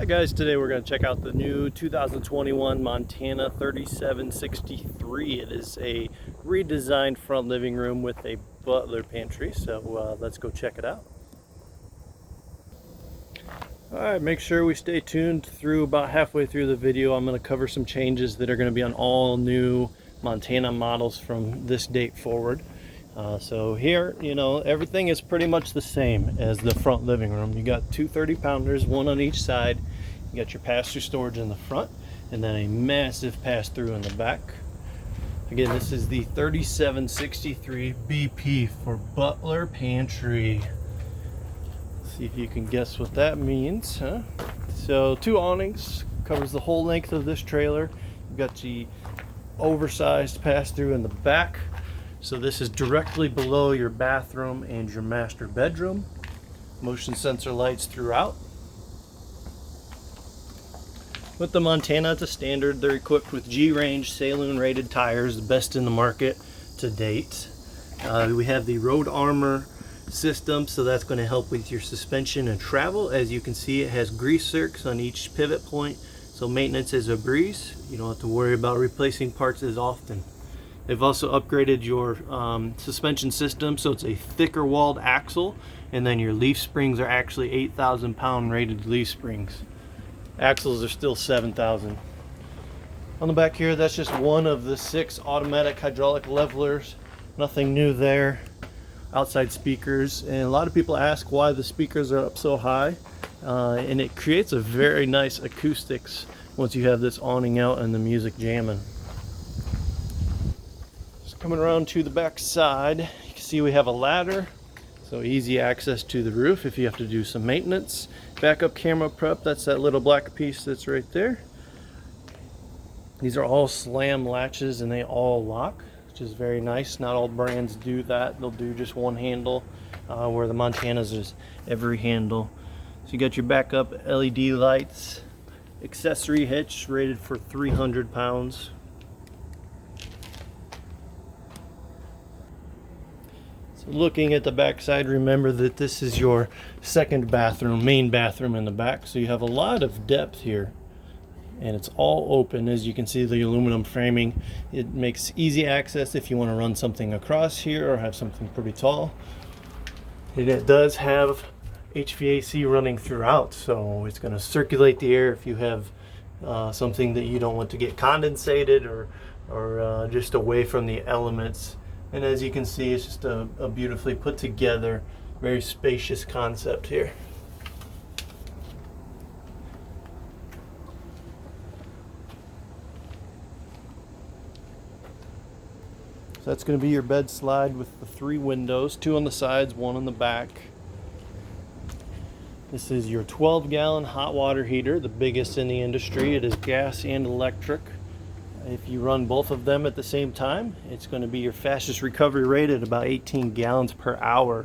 Hi guys, today we're going to check out the new 2021 Montana 3763. It is a redesigned front living room with a Butler Pantry, so let's go check it out. Alright, make sure we stay tuned through about halfway through the video. I'm going to cover some changes that are going to be on all new Montana models from this date forward. So here, everything is pretty much the same as the front living room. You got two 30-pounders, one on each side. You got your pass-through storage in the front, and then a massive pass-through in the back. Again, this is the 3763 BP for Butler Pantry. Let's see if you can guess what that means, huh? So two awnings, covers the whole length of this trailer. You've got the oversized pass-through in the back. So this is directly below your bathroom and your master bedroom. Motion sensor lights throughout. With the Montana, it's a standard. They're equipped with G-Range Saloon rated tires, the best in the market to date. We have the Road Armor system, so that's going to help with your suspension and travel. As you can see, it has grease zerks on each pivot point, so maintenance is a breeze. You don't have to worry about replacing parts as often. They've also upgraded your suspension system, so it's a thicker walled axle, and then your leaf springs are actually 8,000 pound rated leaf springs. Axles are still 7,000. On the back here, that's just one of the 6 automatic hydraulic levelers. Nothing new there. Outside speakers, and a lot of people ask why the speakers are up so high, and it creates a very nice acoustics once you have this awning out and the music jamming. Coming around to the back side, you can see we have a ladder, so easy access to the roof if you have to do some maintenance. Backup camera prep, that's that little black piece that's right there. These are all slam latches and they all lock, which is very nice. Not all brands do that. They'll do just one handle, where the Montana's is every handle. So you got your backup LED lights, accessory hitch rated for 300 pounds. Looking at the back side, remember that this is your second bathroom, main bathroom in the back, so you have a lot of depth here, and it's all open. As you can see, the aluminum framing, it makes easy access if you want to run something across here or have something pretty tall. And it does have HVAC running throughout, so it's going to circulate the air if you have something that you don't want to get condensated or just away from the elements. And as you can see, it's just a beautifully put together, very spacious concept here. So that's going to be your bed slide with the 3 windows, 2 on the sides, 1 on the back. This is your 12-gallon hot water heater, the biggest in the industry. It is gas and electric. If you run both of them at the same time, it's going to be your fastest recovery rate at about 18 gallons per hour.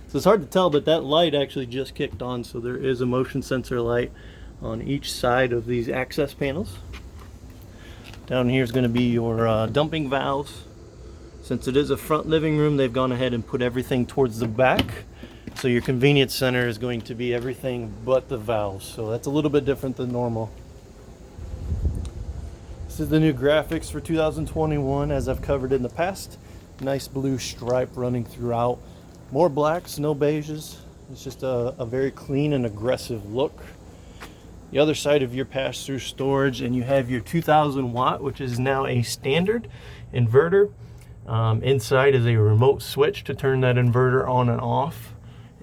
So it's hard to tell, but that light actually just kicked on, so there is a motion sensor light on each side of these access panels. Down here is going to be your dumping valves. Since it is a front living room, they've gone ahead and put everything towards the back. So your convenience center is going to be everything but the valves. So that's a little bit different than normal. This is the new graphics for 2021, as I've covered in the past. Nice blue stripe running throughout. More blacks, no beiges. It's just a very clean and aggressive look. The other side of your pass-through storage, and you have your 2,000 watt, which is now a standard inverter. Inside is a remote switch to turn that inverter on and off.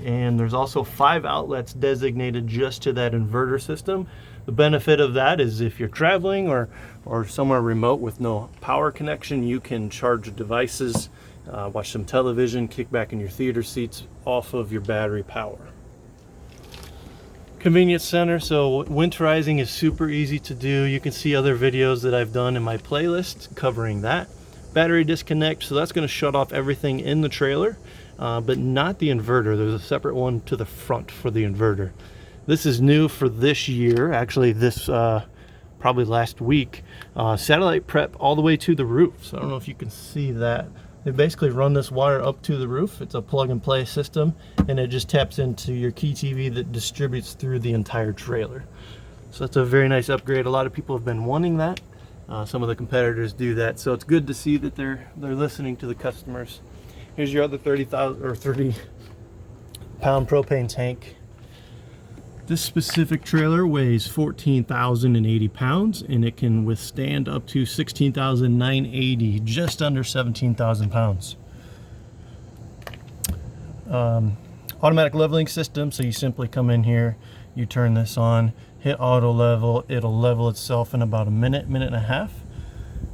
And there's also 5 outlets designated just to that inverter system. The benefit of that is if you're traveling or somewhere remote with no power connection, you can charge devices, watch some television, kick back in your theater seats off of your battery power. Convenience center, so winterizing is super easy to do. You can see other videos that I've done in my playlist covering that. Battery disconnect, so that's going to shut off everything in the trailer, but not the inverter. There's a separate one to the front for the inverter. This is new for this year, actually this probably last week. Satellite prep all the way to the roof. So I don't know if you can see that. They basically run this wire up to the roof. It's a plug and play system, and it just taps into your key TV that distributes through the entire trailer. So that's a very nice upgrade. A lot of people have been wanting that. Some of the competitors do that, so it's good to see that they're listening to the customers. Here's your other 30-pound propane tank. This specific trailer weighs 14,080 pounds, and it can withstand up to 16,980, just under 17,000 pounds. Automatic leveling system, so you simply come in here, you turn this on, hit auto level, it'll level itself in about a minute, minute and a half.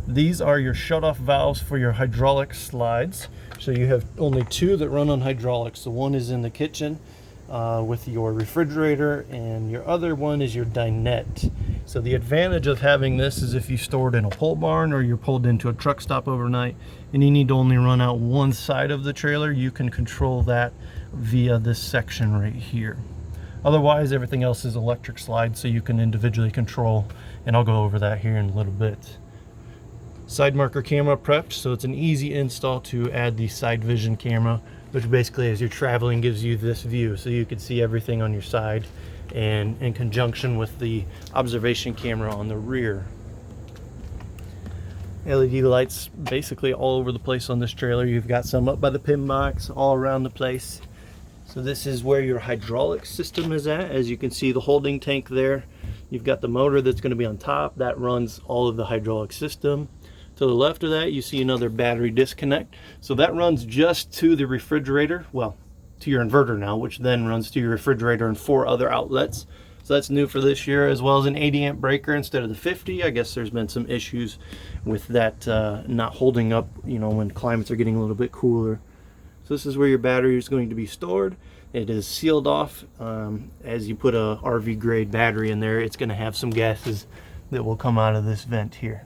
These are your shut-off valves for your hydraulic slides. So you have only two that run on hydraulics. The one is in the kitchen with your refrigerator, and your other one is your dinette. So the advantage of having this is if you store it in a pole barn or you're pulled into a truck stop overnight and you need to only run out one side of the trailer, you can control that via this section right here. Otherwise, everything else is electric slide, so you can individually control, and I'll go over that here in a little bit. Side marker camera prepped, so it's an easy install to add the side vision camera, which basically as you're traveling gives you this view, so you can see everything on your side, and in conjunction with the observation camera on the rear. LED lights basically all over the place on this trailer. You've got some up by the pin box, all around the place. So this is where your hydraulic system is at. As you can see, the holding tank there. You've got the motor that's going to be on top. That runs all of the hydraulic system. To the left of that, you see another battery disconnect. So that runs just to the refrigerator, well, to your inverter now, which then runs to your refrigerator and 4 other outlets. So that's new for this year, as well as an 80 amp breaker instead of the 50. I guess there's been some issues with that not holding up, you know, when climates are getting a little bit cooler. So this is where your battery is going to be stored. It is sealed off. As you put a RV grade battery in there, it's going to have some gases that will come out of this vent here.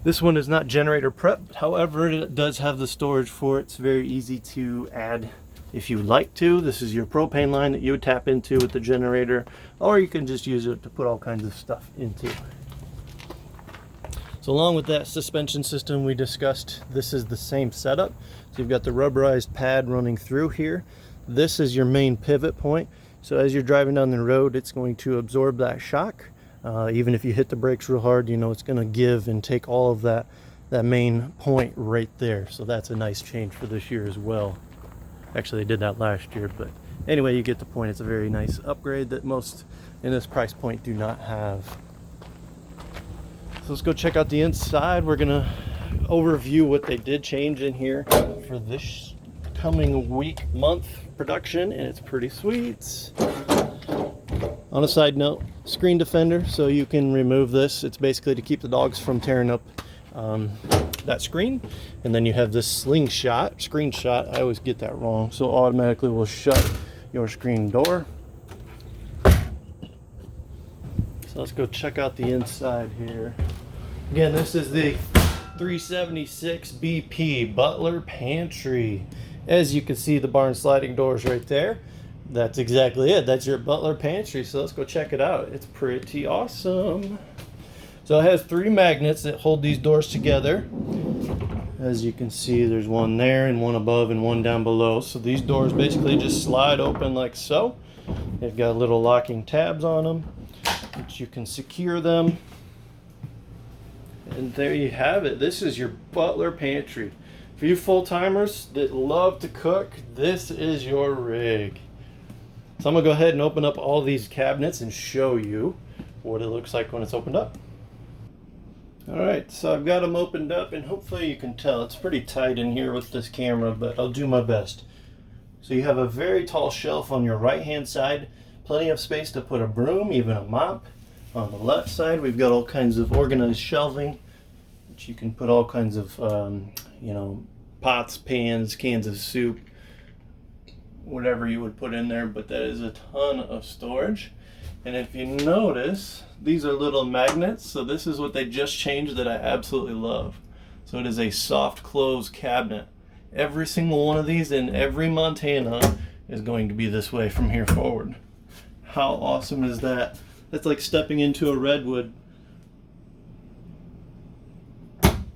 This one is not generator prep, however it does have the storage for it. It's very easy to add if you would like to. This is your propane line that you would tap into with the generator, or you can just use it to put all kinds of stuff into. So along with that suspension system we discussed, this is the same setup. So you've got the rubberized pad running through here. This is your main pivot point. So as you're driving down the road, it's going to absorb that shock. Even if you hit the brakes real hard, you know it's going to give and take all of that main point right there. So that's a nice change for this year as well. Actually, they did that last year, but anyway, you get the point. It's a very nice upgrade that most in this price point do not have. So let's go check out the inside. We're going to overview what they did change in here for this coming month production, and it's pretty sweet. On a side note, screen defender, so you can remove this. It's basically to keep the dogs from tearing up that screen. And then you have this screenshot. I always get that wrong, so automatically will shut your screen door. So let's go check out the inside here. Again, this is the 376 BP Butler Pantry. As you can see, the barn sliding doors right there. That's exactly it. That's your Butler Pantry. So let's go check it out. It's pretty awesome. So it has 3 magnets that hold these doors together. As you can see, there's one there and one above and one down below. So these doors basically just slide open like so. They've got little locking tabs on them, which you can secure them. And there you have it. This is your Butler Pantry. For you full-timers that love to cook, this is your rig. So I'm going to go ahead and open up all these cabinets and show you what it looks like when it's opened up. Alright, so I've got them opened up, and hopefully you can tell it's pretty tight in here with this camera, but I'll do my best. So you have a very tall shelf on your right hand side, plenty of space to put a broom, even a mop. On the left side we've got all kinds of organized shelving, which you can put all kinds of you know, pots, pans, cans of soup, whatever you would put in there, but that is a ton of storage. And if you notice, these are little magnets, so this is what they just changed that I absolutely love. So it is a soft close cabinet. Every single one of these in every Montana is going to be this way from here forward. How awesome is that? That's like stepping into a redwood.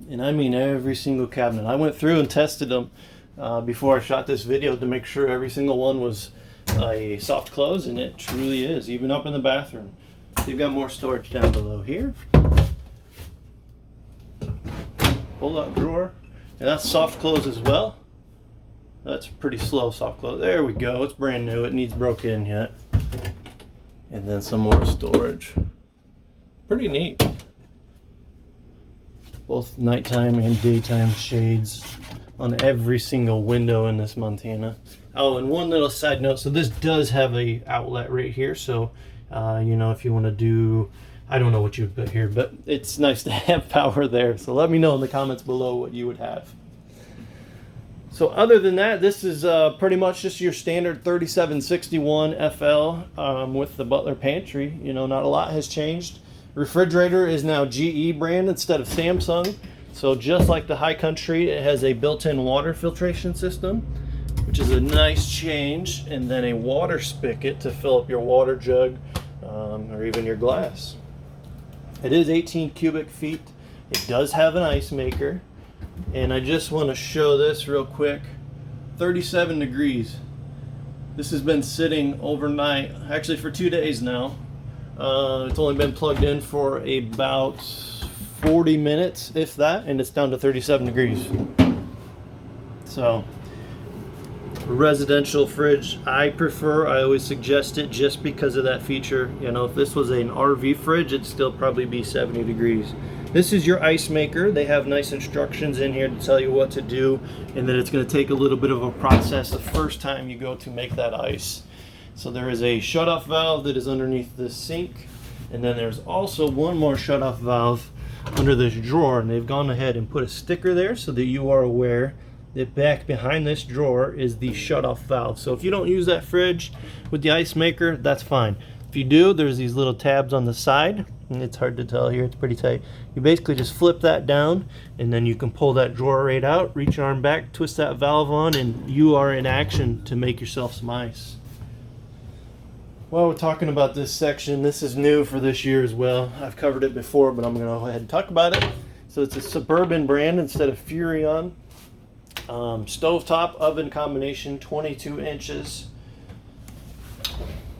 And I mean every single cabinet. I went through and tested them before I shot this video to make sure every single one was a soft close, and it truly is, even up in the bathroom. You've got more storage down below here. Pull up drawer, and that's soft close as well. That's pretty slow soft close. There we go. It's brand new. It needs broke in yet. And then some more storage. Pretty neat. Both nighttime and daytime shades on every single window in this Montana. Oh, and one little side note. So this does have a outlet right here. So, you know, if you want to do, I don't know what you would put here, but it's nice to have power there. So let me know in the comments below what you would have. So other than that, this is pretty much just your standard 3761 FL with the Butler Pantry. You know, not a lot has changed. Refrigerator is now GE brand instead of Samsung. So just like the High Country, it has a built-in water filtration system, which is a nice change, and then a water spigot to fill up your water jug or even your glass. It is 18 cubic feet. It does have an ice maker. And I just want to show this real quick. 37 degrees. This has been sitting overnight, actually for 2 days now. It's only been plugged in for about 40 minutes, if that, and it's down to 37 degrees. So, residential fridge, I always suggest it just because of that feature. You know, if this was an RV fridge, it'd still probably be 70 degrees. This is your ice maker. They have nice instructions in here to tell you what to do, and that it's going to take a little bit of a process the first time you go to make that ice. So there is a shutoff valve that is underneath this sink, and then there's also one more shutoff valve under this drawer, and they've gone ahead and put a sticker there so that you are aware that back behind this drawer is the shutoff valve. So if you don't use that fridge with the ice maker, that's fine. If you do, there's these little tabs on the side, and it's hard to tell here, it's pretty tight. You basically just flip that down, and then you can pull that drawer right out, reach your arm back, twist that valve on, and you are in action to make yourself some ice. While we're talking about this section, this is new for this year as well. I've covered it before, but I'm going to go ahead and talk about it. So it's a Suburban brand instead of Furrion. Stovetop oven combination, 22 inches.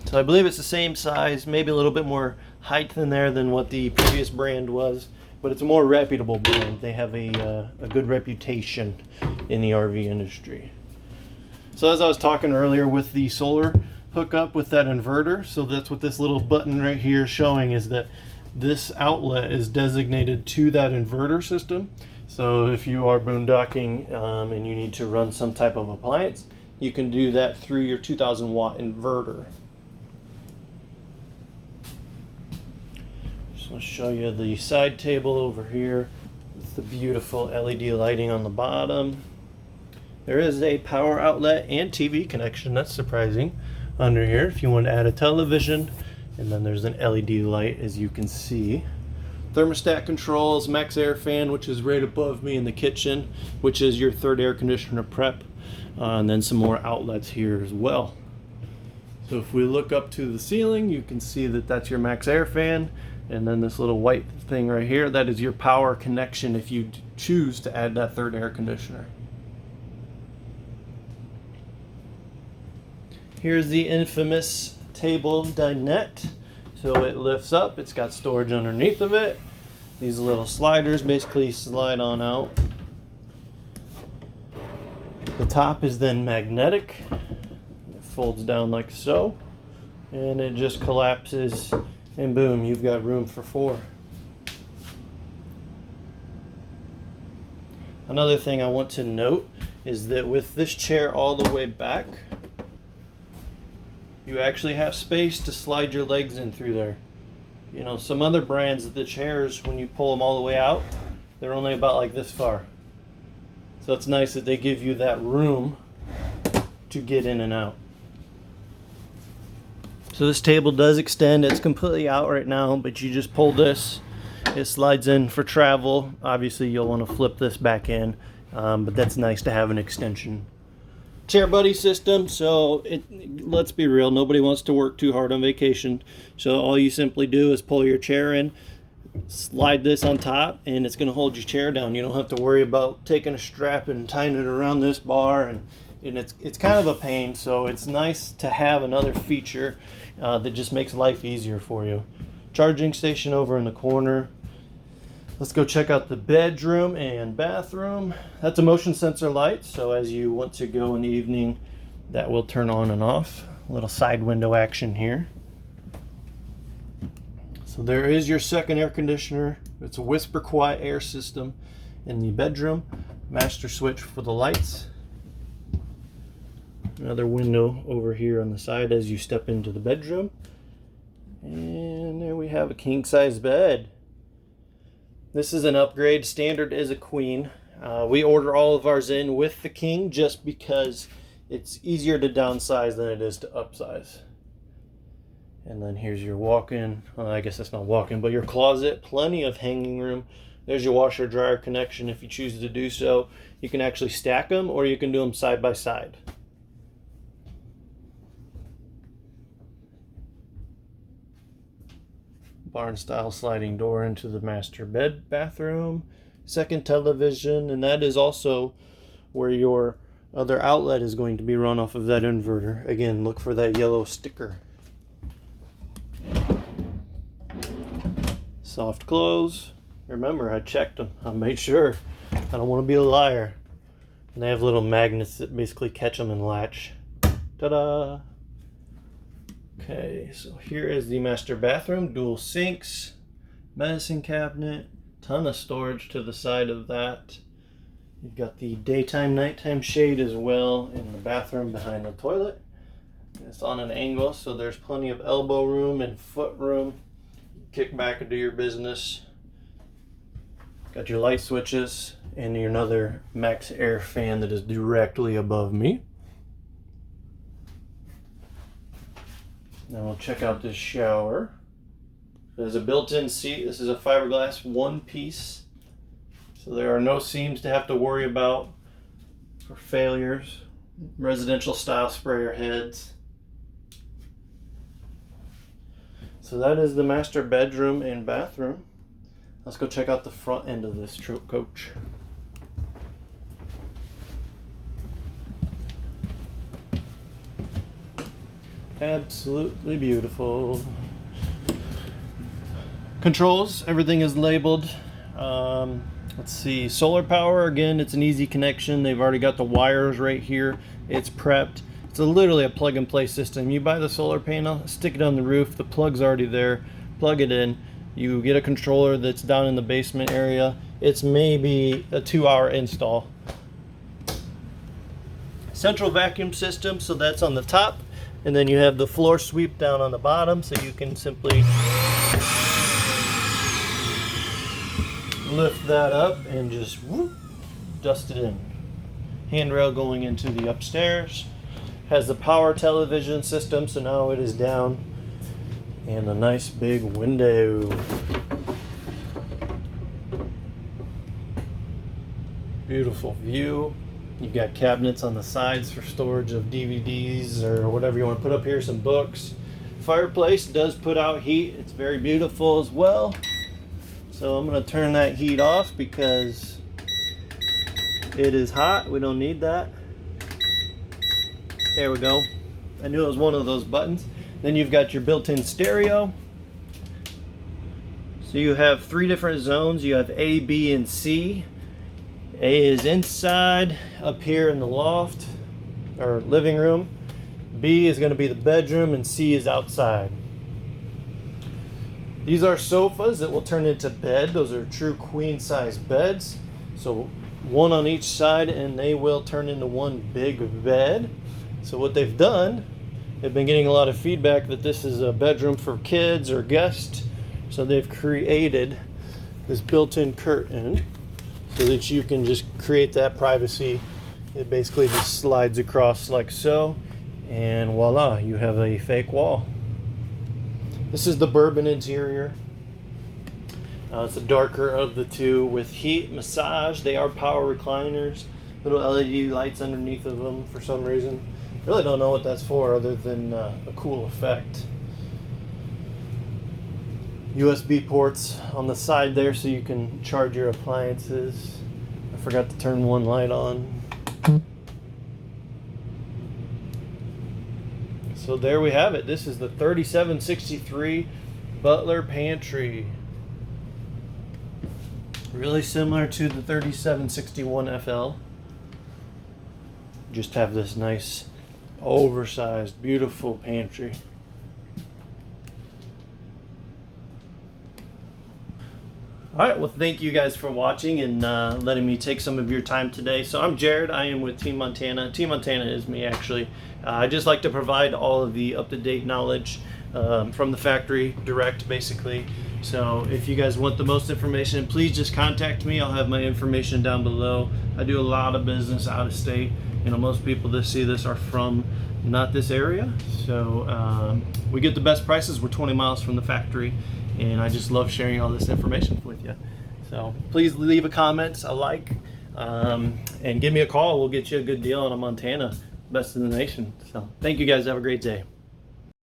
So I believe it's the same size, maybe a little bit more height in there than what the previous brand was, but it's a more reputable brand. They have a good reputation in the RV industry. So as I was talking earlier with the solar hookup with that inverter, so that's what this little button right here is showing, is that this outlet is designated to that inverter system. So if you are boondocking and you need to run some type of appliance, you can do that through your 2000 watt inverter. Just want to show you the side table over here with the beautiful LED lighting on the bottom. There is a power outlet and TV connection, that's surprising, under here if you want to add a television. And then there's an LED light, as you can see. Thermostat controls, max air fan, which is right above me in the kitchen, which is your third air conditioner prep, and then some more outlets here as well. So if we look up to the ceiling, you can see that that's your max air fan, and then this little white thing right here, that is your power connection if you choose to add that third air conditioner. Here's the infamous table dinette. So it lifts up, it's got storage underneath of it. These little sliders basically slide on out. The top is then magnetic. It folds down like so, and it just collapses, and boom, you've got room for 4. Another thing I want to note is that with this chair all the way back, you actually have space to slide your legs in through there. You know, some other brands, the chairs, when you pull them all the way out, they're only about like this far. So it's nice that they give you that room to get in and out. So this table does extend. It's completely out right now, but you just pull this. It slides in for travel. Obviously, you'll want to flip this back in, but that's nice to have an extension. Chair buddy system, so let's be real, nobody wants to work too hard on vacation, so all you simply do is pull your chair in, slide this on top, and it's going to hold your chair down. You don't have to worry about taking a strap and tying it around this bar and and it's kind of a pain, so it's nice to have another feature that just makes life easier for you. Charging station over in the corner. Let's go check out the bedroom and bathroom. That's a motion sensor light, so as you want to go in the evening, that will turn on and off. A little side window action here. So there is your second air conditioner. It's a whisper quiet air system in the bedroom. Master switch for the lights. Another window over here on the side as you step into the bedroom. And there we have a king size bed. This is an upgrade. Standard is a queen. We order all of ours in with the king just because it's easier to downsize than it is to upsize. And then here's your walk-in. I guess that's not walk-in, but your closet. Plenty of hanging room. There's your washer dryer connection if you choose to do so. You can actually stack them or you can do them side by side. Barn style sliding door into the master bathroom. Second television, and that is also where your other outlet is going to be run off of that inverter. Again, look for that yellow sticker. Soft close. Remember, I checked them. I made sure. I don't want to be a liar. And they have little magnets that basically catch them and latch. Ta-da! Okay, so here is the master bathroom. Dual sinks, medicine cabinet, ton of storage to the side of that. You've got the daytime, nighttime shade as well in the bathroom behind the toilet. It's on an angle, so there's plenty of elbow room and foot room. Kick back and do your business. Got your light switches and your another max air fan that is directly above me. Now we'll check out this shower. There's a built-in seat. This is a fiberglass one piece. So there are no seams to have to worry about for failures. Residential style sprayer heads. So that is the master bedroom and bathroom. Let's go check out the front end of this coach. Absolutely beautiful. Controls, everything is labeled. Let's see, solar power, again, it's an easy connection. They've already got the wires right here. It's prepped. It's literally a plug and play system. You buy the solar panel, stick it on the roof, the plug's already there, plug it in. You get a controller that's down in the basement area. It's maybe a 2-hour install. Central vacuum system, so that's on the top. And then you have the floor sweep down on the bottom, so you can simply lift that up and just whoop, dust it in. Handrail going into the upstairs. Has the power television system, so now it is down. And a nice big window. Beautiful view. You've got cabinets on the sides for storage of DVDs or whatever you want to put up here, some books. Fireplace does put out heat. It's very beautiful as well. So I'm going to turn that heat off because it is hot. We don't need that. There we go. I knew it was one of those buttons. Then you've got your built-in stereo. So you have 3 different zones. You have A, B, and C. A is inside, up here in the loft, or living room. B is going to be the bedroom, and C is outside. These are sofas that will turn into bed. Those are true queen size beds. So one on each side, and they will turn into one big bed. So what they've done, they've been getting a lot of feedback that this is a bedroom for kids or guests. So they've created this built-in curtain so that you can just create that privacy. It basically just slides across like so, and voila, you have a fake wall. This is the bourbon interior. It's the darker of the two with heat massage. They are power recliners. Little LED lights underneath of them for some reason. Really don't know what that's for other than a cool effect. USB ports on the side there so you can charge your appliances. I forgot to turn one light on. So there we have it. This is the 3763 Butler Pantry. Really similar to the 3761 FL. Just have this nice, oversized, beautiful pantry. Alright, well thank you guys for watching and letting me take some of your time today. So I'm Jared, I am with Team Montana. Team Montana is me actually. I just like to provide all of the up-to-date knowledge from the factory, direct basically. So if you guys want the most information, please just contact me. I'll have my information down below. I do a lot of business out of state. You know, most people that see this are from not this area. So we get the best prices. We're 20 miles from the factory. And I just love sharing all this information with you. So please leave a comment, a like, and give me a call. We'll get you a good deal on a Montana, best in the nation. So thank you guys. Have a great day.